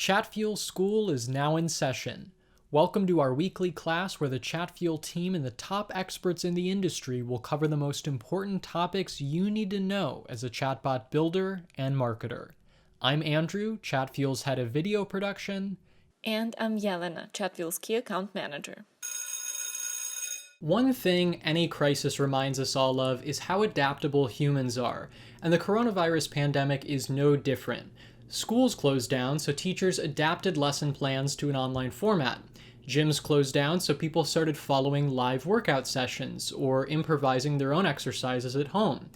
Chatfuel School is now in session. Welcome to our weekly class where the Chatfuel team and the top experts in the industry will cover the most important topics you need to know as a chatbot builder and marketer. I'm Andrew, Chatfuel's head of video production. And I'm Jelena, Chatfuel's key account manager. One thing any crisis reminds us all of is how adaptable humans are, and the coronavirus pandemic is no different. Schools closed down, so teachers adapted lesson plans to an online format. Gyms closed down, so people started following live workout sessions or improvising their own exercises at home.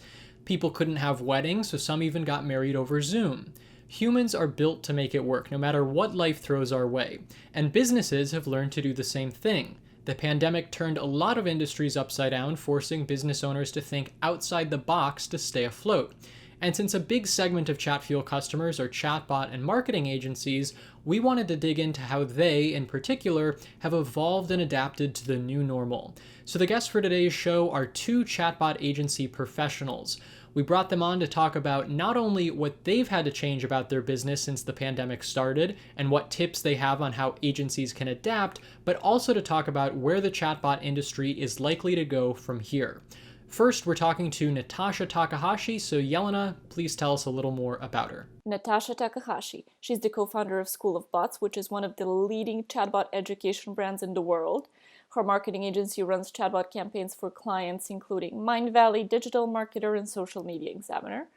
People couldn't have weddings, so some even got married over Zoom. Humans are built to make it work, no matter what life throws our way, and businesses have learned to do the same thing. The pandemic turned a lot of industries upside down, forcing business owners to think outside the box to stay afloat. And since a big segment of Chatfuel customers are chatbot and marketing agencies, we wanted to dig into how they, in particular, have evolved and adapted to the new normal. So the guests for today's show are two chatbot agency professionals. We brought them on to talk about not only what they've had to change about their business since the pandemic started and what tips they have on how agencies can adapt, but also to talk about where the chatbot industry is likely to go from here. First, we're talking to Natasha Takahashi, so Jelena, please tell us a little more about her. Natasha Takahashi. She's the co-founder of School of Bots, which is one of the leading chatbot education brands in the world. Her marketing agency runs chatbot campaigns for clients including Mindvalley, Digital Marketer, and Social Media Examiner.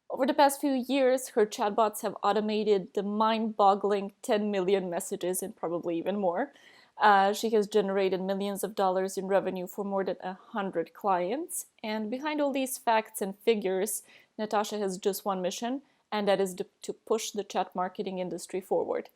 Over the past few years, her chatbots have automated the mind-boggling 10 million messages and probably even more. She has generated millions of dollars in revenue for more than 100 clients. And behind all these facts and figures, Natasha has just one mission, and that is to push the chat marketing industry forward.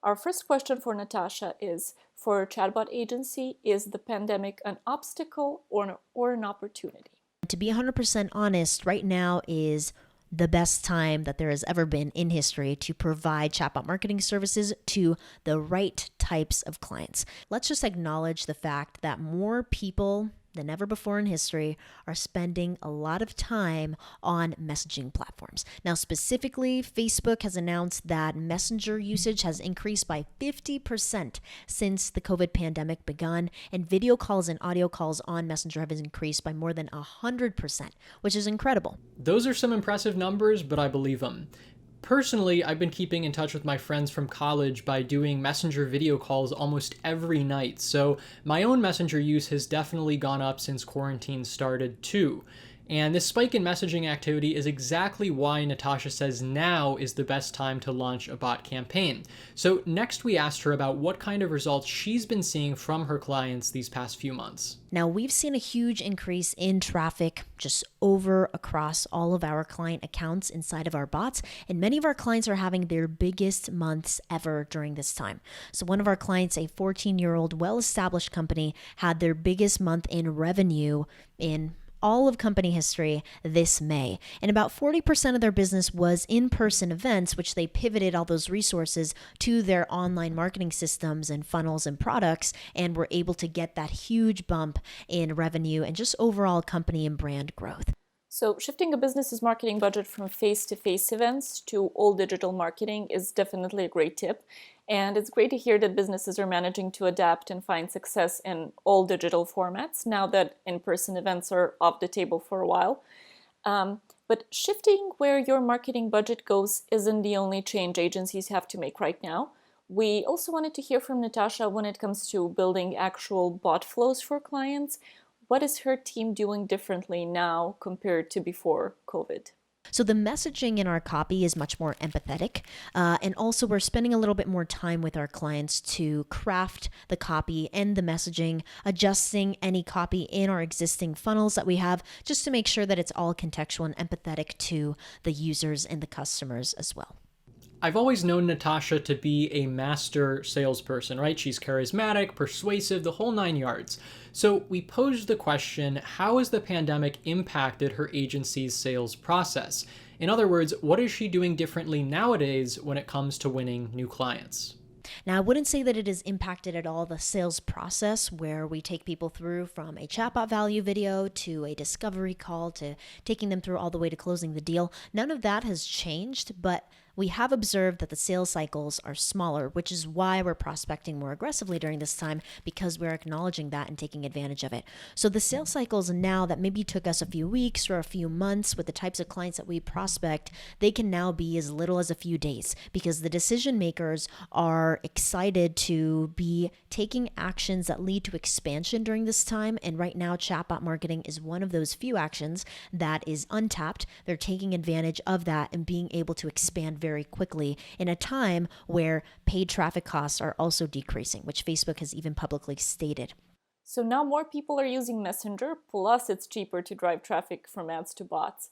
Our first question for Natasha is, for a chatbot agency, is the pandemic an obstacle or an opportunity? To be 100% honest, right now is the best time that there has ever been in history to provide chatbot marketing services to the right types of clients. Let's just acknowledge the fact that more people than ever before in history are spending a lot of time on messaging platforms. Now, specifically, Facebook has announced that Messenger usage has increased by 50% since the COVID pandemic begun, and video calls and audio calls on Messenger have increased by more than 100%, which is incredible. Those are some impressive numbers, but I believe them. Personally, I've been keeping in touch with my friends from college by doing Messenger video calls almost every night, so my own Messenger use has definitely gone up since quarantine started too. And this spike in messaging activity is exactly why Natasha says now is the best time to launch a bot campaign. So next we asked her about what kind of results she's been seeing from her clients these past few months. Now, we've seen a huge increase in traffic just across all of our client accounts inside of our bots, and many of our clients are having their biggest months ever during this time. So one of our clients, a 14-year-old well-established company, had their biggest month in revenue in all of company history this May. And about 40% of their business was in-person events, which they pivoted all those resources to their online marketing systems and funnels and products, and were able to get that huge bump in revenue and just overall company and brand growth. So shifting a business's marketing budget from face-to-face events to all digital marketing is definitely a great tip. And it's great to hear that businesses are managing to adapt and find success in all digital formats now that in-person events are off the table for a while. But shifting where your marketing budget goes isn't the only change agencies have to make right now. We also wanted to hear from Natasha when it comes to building actual bot flows for clients. What is her team doing differently now compared to before COVID? So the messaging in our copy is much more empathetic. And also we're spending a little bit more time with our clients to craft the copy and the messaging, adjusting any copy in our existing funnels that we have, just to make sure that it's all contextual and empathetic to the users and the customers as well. I've always known Natasha to be a master salesperson, right? She's charismatic, persuasive, the whole nine yards. So we posed the question, how has the pandemic impacted her agency's sales process? In other words, what is she doing differently nowadays when it comes to winning new clients? Now, I wouldn't say that it has impacted at all the sales process, where we take people through from a chatbot value video to a discovery call to taking them through all the way to closing the deal. None of that has changed, but we have observed that the sales cycles are smaller, which is why we're prospecting more aggressively during this time, because we're acknowledging that and taking advantage of it. So the sales cycles now that maybe took us a few weeks or a few months with the types of clients that we prospect, they can now be as little as a few days, because the decision makers are excited to be taking actions that lead to expansion during this time. And right now, chatbot marketing is one of those few actions that is untapped. They're taking advantage of that and being able to expand very quickly in a time where paid traffic costs are also decreasing, which Facebook has even publicly stated. So now more people are using Messenger, plus it's cheaper to drive traffic from ads to bots.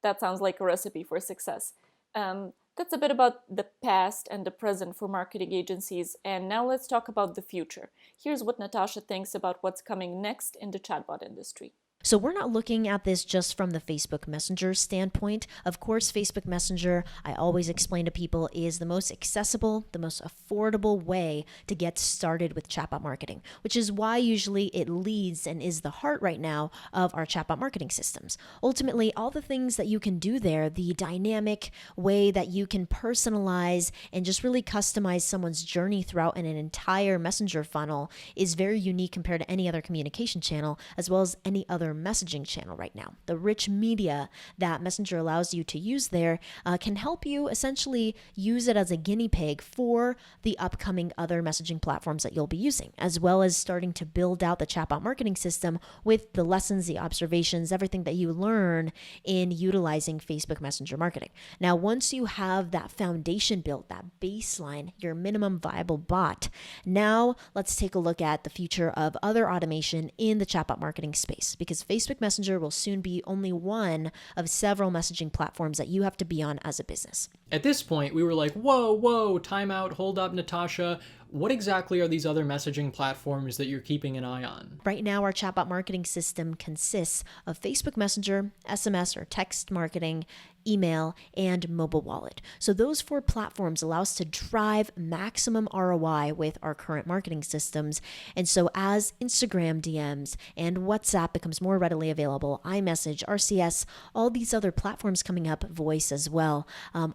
That sounds like a recipe for success. That's a bit about the past and the present for marketing agencies, and now let's talk about the future. Here's what Natasha thinks about what's coming next in the chatbot industry. So we're not looking at this just from the Facebook Messenger standpoint. Of course, Facebook Messenger, I always explain to people, is the most accessible, the most affordable way to get started with chatbot marketing, which is why usually it leads and is the heart right now of our chatbot marketing systems. Ultimately, all the things that you can do there, the dynamic way that you can personalize and just really customize someone's journey throughout an entire Messenger funnel, is very unique compared to any other communication channel, as well as any other messaging channel right now. The rich media that Messenger allows you to use there can help you essentially use it as a guinea pig for the upcoming other messaging platforms that you'll be using, as well as starting to build out the chatbot marketing system with the lessons, the observations, everything that you learn in utilizing Facebook Messenger marketing. Now, once you have that foundation built, that baseline, your minimum viable bot, now let's take a look at the future of other automation in the chatbot marketing space, because Facebook Messenger will soon be only one of several messaging platforms that you have to be on as a business. At this point, we were like, whoa, time out, hold up, Natasha. What exactly are these other messaging platforms that you're keeping an eye on? Right now, our chatbot marketing system consists of Facebook Messenger, SMS or text marketing, email, and mobile wallet. So those 4 platforms allow us to drive maximum ROI with our current marketing systems. And so as Instagram DMs and WhatsApp becomes more readily available, iMessage, RCS, all these other platforms coming up, voice as well,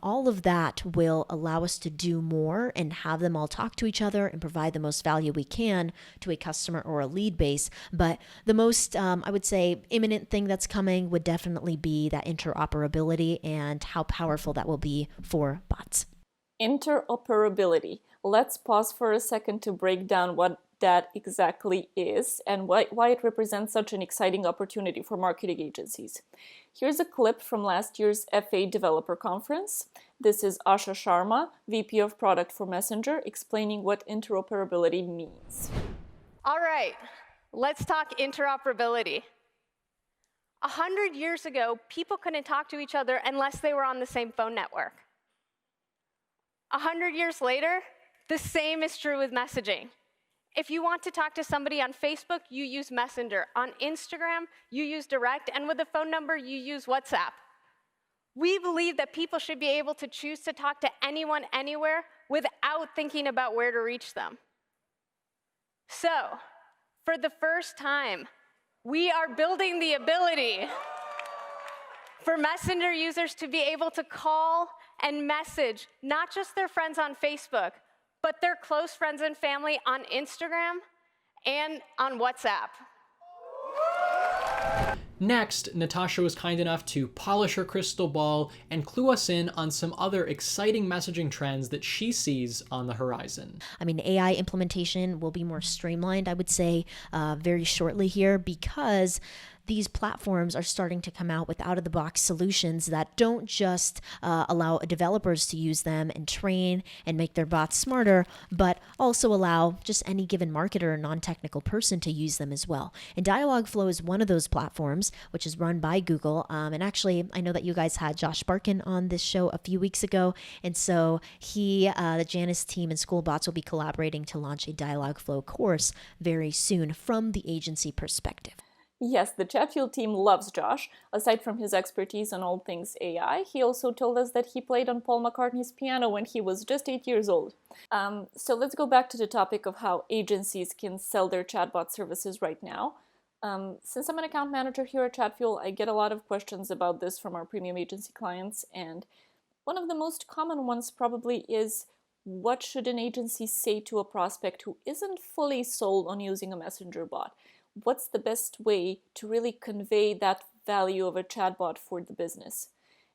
all of that will allow us to do more and have them all talk to each other and provide the most value we can to a customer or a lead base. But the most, I would say, imminent thing that's coming would definitely be that interoperability and how powerful that will be for bots. Interoperability. Let's pause for a second to break down what that exactly is and why it represents such an exciting opportunity for marketing agencies. Here's a clip from last year's FA Developer Conference. This is Asha Sharma, VP of Product for Messenger, explaining what interoperability means. All right, let's talk interoperability. 100 years ago, people couldn't talk to each other unless they were on the same phone network. 100 years later, the same is true with messaging. If you want to talk to somebody on Facebook, you use Messenger. On Instagram, you use Direct, and with a phone number, you use WhatsApp. We believe that people should be able to choose to talk to anyone, anywhere, without thinking about where to reach them. So, for the first time, we are building the ability for Messenger users to be able to call and message not just their friends on Facebook, but their close friends and family on Instagram and on WhatsApp. Next, Natasha was kind enough to polish her crystal ball and clue us in on some other exciting messaging trends that she sees on the horizon. I mean, AI implementation will be more streamlined, I would say, very shortly here, because these platforms are starting to come out with out-of-the-box solutions that don't just allow developers to use them and train and make their bots smarter, but also allow just any given marketer or non-technical person to use them as well. And Dialogflow is one of those platforms, which is run by Google. And actually, I know that you guys had Josh Barkin on this show a few weeks ago. And so the Janice team and School Bots will be collaborating to launch a Dialogflow course very soon from the agency perspective. Yes, the Chatfuel team loves Josh. Aside from his expertise on all things AI, he also told us that he played on Paul McCartney's piano when he was just 8 years old. So let's go back to the topic of how agencies can sell their chatbot services right now. Since I'm an account manager here at Chatfuel, I get a lot of questions about this from our premium agency clients, and One of the most common ones probably is, what should an agency say to a prospect who isn't fully sold on using a messenger bot? What's the best way to really convey that value of a chatbot for the business?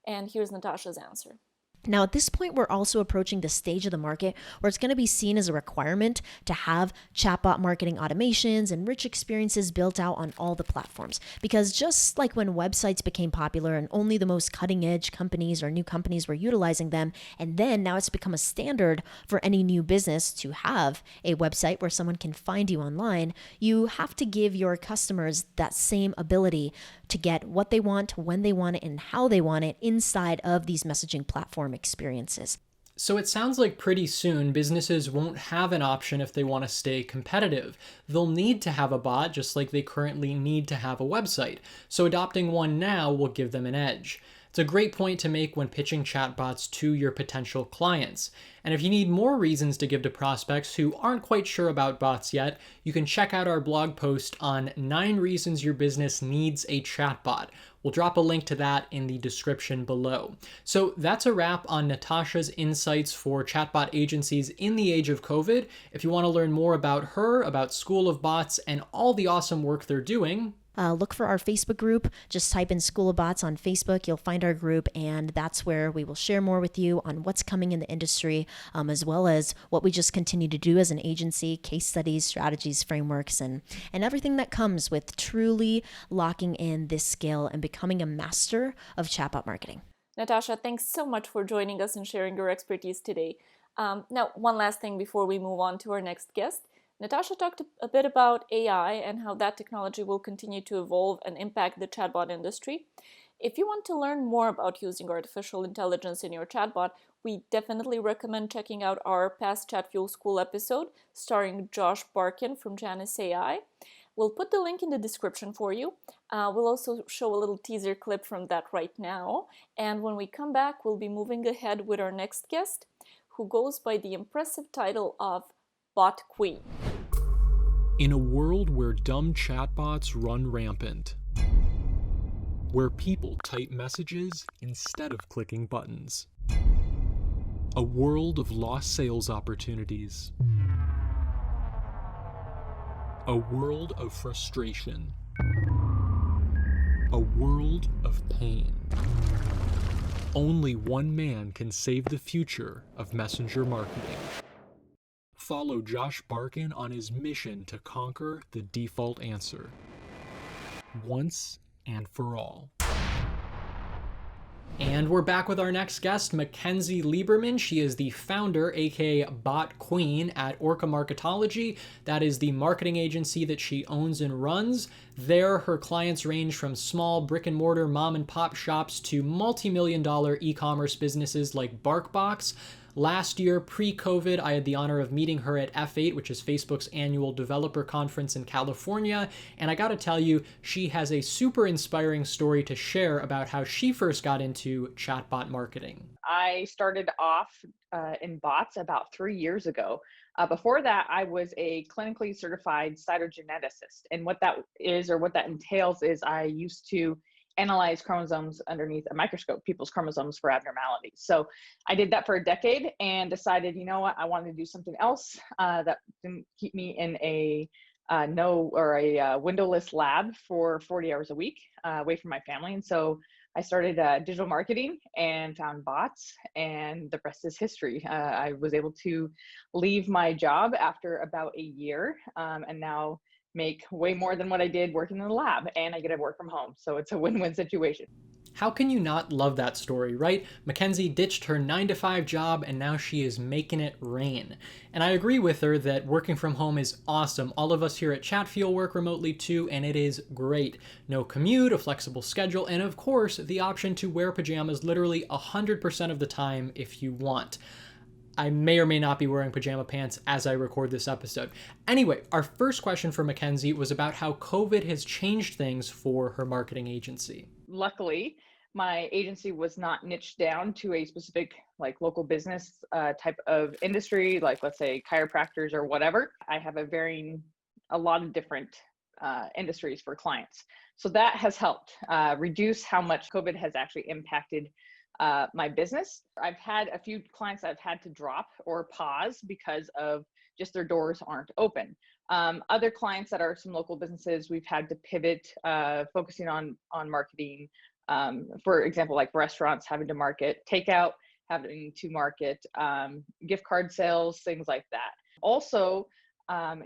And here's Natasha's answer. Now, at this point, we're also approaching the stage of the market where it's going to be seen as a requirement to have chatbot marketing automations and rich experiences built out on all the platforms. Because just like when websites became popular and only the most cutting edge companies or new companies were utilizing them, and then now it's become a standard for any new business to have a website where someone can find you online, you have to give your customers that same ability to get what they want, when they want it, and how they want it inside of these messaging platform experiences. So it sounds like pretty soon businesses won't have an option if they want to stay competitive. They'll need to have a bot just like they currently need to have a website. So adopting one now will give them an edge. It's a great point to make when pitching chatbots to your potential clients. And if you need more reasons to give to prospects who aren't quite sure about bots yet, you can check out our blog post on 9 reasons your business needs a chatbot. We'll drop a link to that in the description below. So that's a wrap on Natasha's insights for chatbot agencies in the age of COVID. If you want to learn more about her, about School of Bots, and all the awesome work they're doing, look for our Facebook group. Just type in School of Bots on Facebook. You'll find our group, and that's where we will share more with you on what's coming in the industry, as well as what we just continue to do as an agency, case studies, strategies, frameworks, and everything that comes with truly locking in this skill and becoming a master of chatbot marketing. Natasha, thanks so much for joining us and sharing your expertise today. Now, one last thing before we move on to our next guest. Natasha talked a bit about AI and how that technology will continue to evolve and impact the chatbot industry. If you want to learn more about using artificial intelligence in your chatbot, we definitely recommend checking out our past Chatfuel School episode starring Josh Barkin from Janus AI. We'll put the link in the description for you. We'll also show a little teaser clip from that right now. And when we come back, we'll be moving ahead with our next guest, who goes by the impressive title of Bot Queen. in a world where dumb chatbots run rampant, where people type messages instead of clicking buttons, a world of lost sales opportunities, a world of frustration, a world of pain. Only one man can save the future of messenger marketing. Follow Josh Barkin on his mission to conquer the default answer, once and for all. And we're back with our next guest, Mackenzie Lieberman. She is the founder, aka Bot Queen, at Orca Marketology. That is the marketing agency that she owns and runs. There, her clients range from small brick and mortar mom and pop shops to multi-million-dollar e-commerce businesses like BarkBox. Last year, pre-COVID, I had the honor of meeting her at F8, which is Facebook's annual developer conference in California, and I gotta tell you, she has a super inspiring story to share about how she first got into chatbot marketing. I started off in bots about 3 years ago. Before that, I was a clinically certified cytogeneticist, and what that is, or what that entails, is I used to analyze chromosomes underneath a microscope, people's chromosomes for abnormalities. So I did that for a decade and decided, you know what, I wanted to do something else that didn't keep me in a windowless lab for 40 hours a week away from my family. And so I started digital marketing and found bots, and the rest is history. I was able to leave my job after about a year, and now make way more than what I did working in the lab, and I get to work from home. So it's a win-win situation. How can you not love that story, right? Mackenzie ditched her 9-to-5 job and now she is making it rain. And I agree with her that working from home is awesome. All of us here at Chatfuel work remotely too, and it is great. No commute, a flexible schedule, and of course, the option to wear pajamas literally 100% of the time if you want. I may or may not be wearing pajama pants as I record this episode. Anyway, our first question for Mackenzie was about how COVID has changed things for her marketing agency. Luckily, my agency was not niched down to a specific local business type of industry, like let's say chiropractors or whatever. I have a lot of different industries for clients. So that has helped reduce how much COVID has actually impacted my business. I've had a few clients that I've had to drop or pause because of just their doors aren't open. Other clients that are some local businesses, we've had to pivot, focusing on marketing. For example, like restaurants having to market takeout, having to market gift card sales, things like that. Also,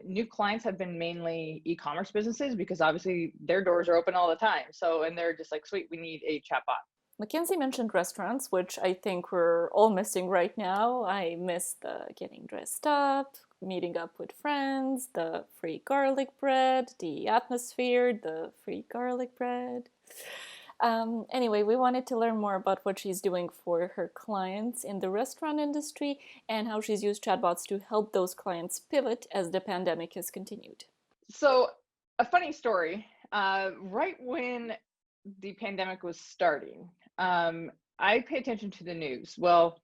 new clients have been mainly e-commerce businesses because obviously their doors are open all the time. So, and they're just like, sweet, we need a chatbot. Mackenzie mentioned restaurants, which I think we're all missing right now. I miss the getting dressed up, meeting up with friends, the free garlic bread, the atmosphere, the free garlic bread. Anyway, we wanted to learn more about what she's doing for her clients in the restaurant industry and how she's used chatbots to help those clients pivot as the pandemic has continued. So, a funny story, right when the pandemic was starting, I pay attention to the news. Well,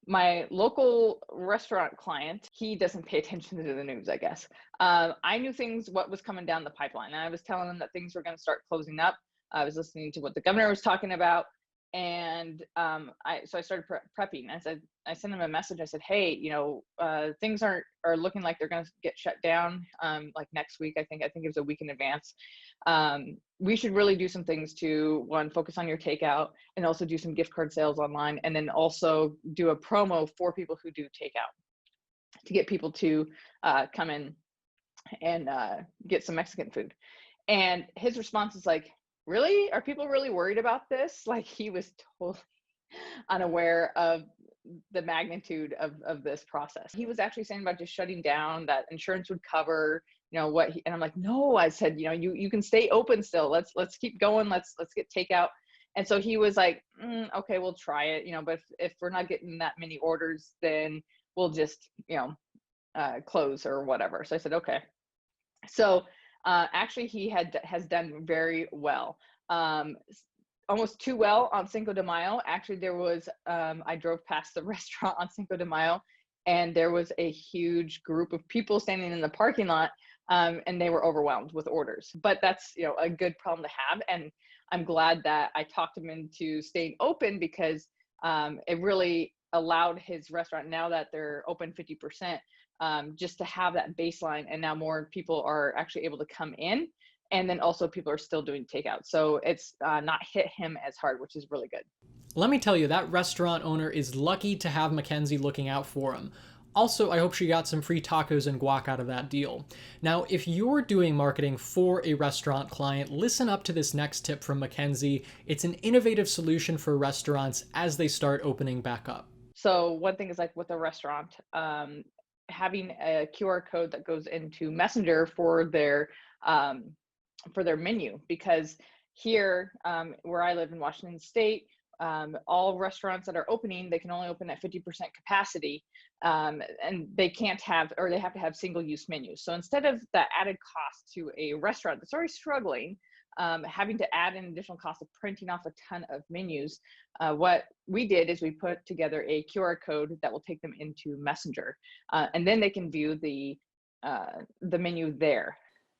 my local restaurant client, he doesn't pay attention to the news, I guess. I knew what was coming down the pipeline. And I was telling him that things were going to start closing up. I was listening to what the governor was talking about. And so I started prepping. I sent him a message. I said, hey, things are looking like they're going to get shut down like next week. I think it was a week in advance. We should really do some things to, one, focus on your takeout, and also do some gift card sales online, and then also do a promo for people who do takeout to get people to come in and get some Mexican food. And his response is like, really? Are people really worried about this? Like, he was totally unaware of the magnitude of this process. He was actually saying about just shutting down, that insurance would cover, and I'm like, no, I said, you can stay open still. Let's keep going. Let's get takeout. And so he was like, okay, we'll try it, but if we're not getting that many orders, then we'll just, close or whatever. So I said, okay. So actually, he has done very well, almost too well on Cinco de Mayo. Actually, there was, I drove past the restaurant on Cinco de Mayo, and there was a huge group of people standing in the parking lot, and they were overwhelmed with orders. But that's, a good problem to have. And I'm glad that I talked him into staying open, because it really allowed his restaurant, now that they're open 50%, just to have that baseline. And now more people are actually able to come in, and then also people are still doing takeout. So it's not hit him as hard, which is really good. Let me tell you, that restaurant owner is lucky to have Mackenzie looking out for him. Also, I hope she got some free tacos and guac out of that deal. Now, if you're doing marketing for a restaurant client, listen up to this next tip from Mackenzie. It's an innovative solution for restaurants as they start opening back up. So one thing is, like with a restaurant, having a QR code that goes into Messenger for their menu, because here, where I live in Washington State, all restaurants that are opening, they can only open at 50% capacity, and they can't have, or they have to have single-use menus. So instead of that added cost to a restaurant that's already struggling, having to add an additional cost of printing off a ton of menus, what we did is we put together a QR code that will take them into Messenger, and then they can view the menu there.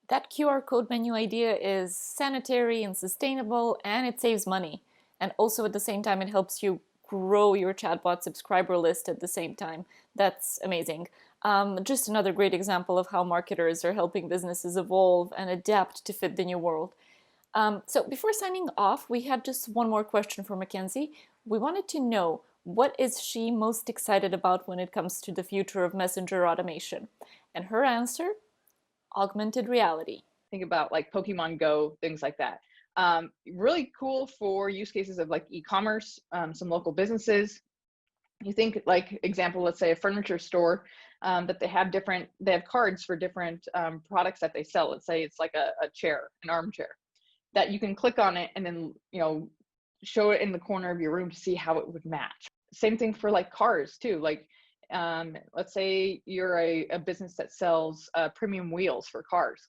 That QR code menu idea is sanitary and sustainable, and it saves money. And also at the same time, it helps you grow your chatbot subscriber list at the same time. That's amazing. Just another great example of how marketers are helping businesses evolve and adapt to fit the new world. So before signing off, we had just one more question for Mackenzie. We wanted to know, what is she most excited about when it comes to the future of messenger automation? And her answer, augmented reality. Think about like Pokemon Go, things like that. Really cool for use cases of like e-commerce, some local businesses. You think, like, example, let's say a furniture store, that they have cards for different products that they sell. Let's say it's like a chair, an armchair, that you can click on it and then, show it in the corner of your room to see how it would match. Same thing for like cars too. Like, let's say you're a business that sells premium wheels for cars.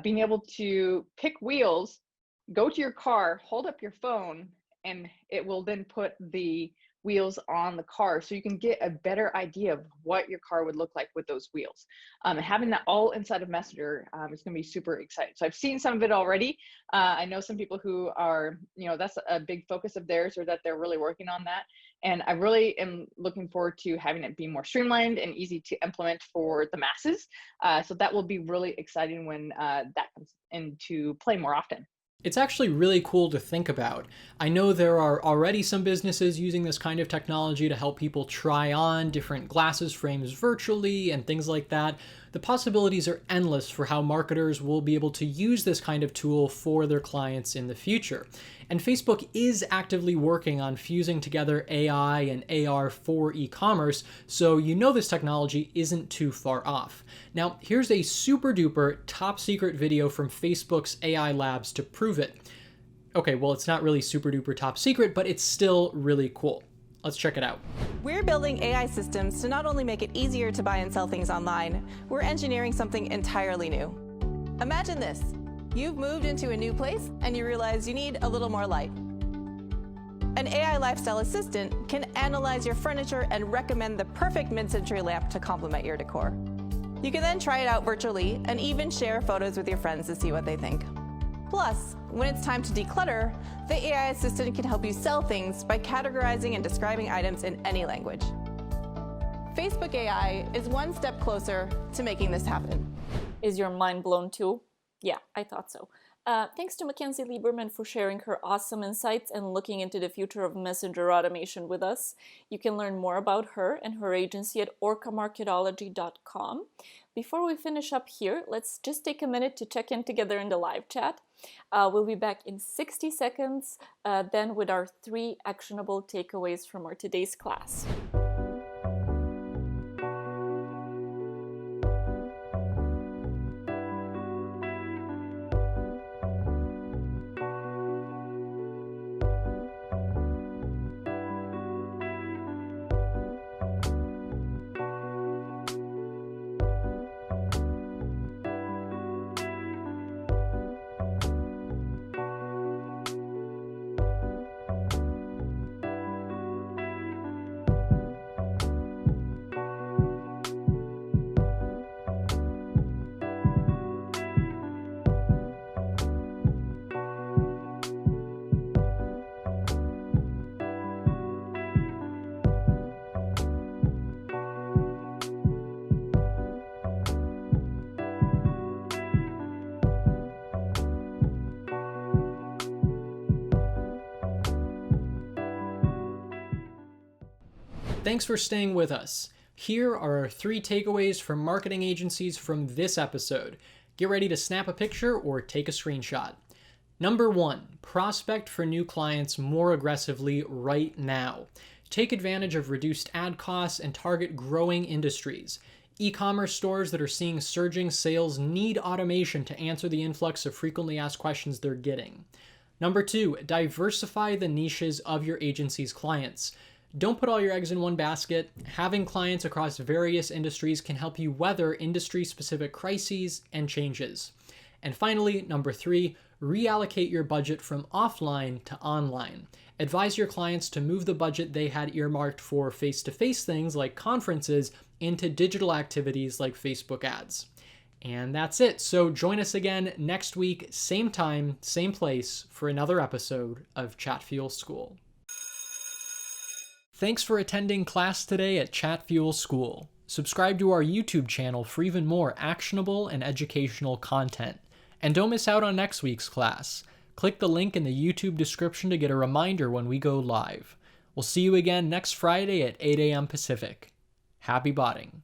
Being able to pick wheels, go to your car, hold up your phone, and it will then put the wheels on the car, so you can get a better idea of what your car would look like with those wheels. And having that all inside of Messenger is going to be super exciting. So I've seen some of it already. I know some people who are, that's a big focus of theirs, or that they're really working on that. And I really am looking forward to having it be more streamlined and easy to implement for the masses. So that will be really exciting when that comes into play more often. It's actually really cool to think about. I know there are already some businesses using this kind of technology to help people try on different glasses frames virtually and things like that. The possibilities are endless for how marketers will be able to use this kind of tool for their clients in the future. And Facebook is actively working on fusing together AI and AR for e-commerce, so this technology isn't too far off. Now, here's a super duper top secret video from Facebook's AI labs to prove it. Okay, well, it's not really super duper top secret, but it's still really cool. Let's check it out. We're building AI systems to not only make it easier to buy and sell things online, we're engineering something entirely new. Imagine this. You've moved into a new place and you realize you need a little more light. An AI lifestyle assistant can analyze your furniture and recommend the perfect mid-century lamp to complement your decor. You can then try it out virtually and even share photos with your friends to see what they think. Plus, when it's time to declutter, the AI assistant can help you sell things by categorizing and describing items in any language. Facebook AI is one step closer to making this happen. Is your mind blown too? Yeah, I thought so. Thanks to Mackenzie Lieberman for sharing her awesome insights and looking into the future of messenger automation with us. You can learn more about her and her agency at orcamarketology.com. Before we finish up here, let's just take a minute to check in together in the live chat. We'll be back in 60 seconds, then with our 3 actionable takeaways from our today's class. Thanks for staying with us. Here are our 3 takeaways from marketing agencies from this episode. Get ready to snap a picture or take a screenshot. Number 1, prospect for new clients more aggressively right now. Take advantage of reduced ad costs and target growing industries. E-commerce stores that are seeing surging sales need automation to answer the influx of frequently asked questions they're getting. Number 2, diversify the niches of your agency's clients. Don't put all your eggs in one basket. Having clients across various industries can help you weather industry-specific crises and changes. And finally, number 3, reallocate your budget from offline to online. Advise your clients to move the budget they had earmarked for face-to-face things like conferences into digital activities like Facebook ads. And that's it. So join us again next week, same time, same place, for another episode of Chatfuel School. Thanks for attending class today at Chatfuel School. Subscribe to our YouTube channel for even more actionable and educational content. And don't miss out on next week's class. Click the link in the YouTube description to get a reminder when we go live. We'll see you again next Friday at 8 a.m. Pacific. Happy botting.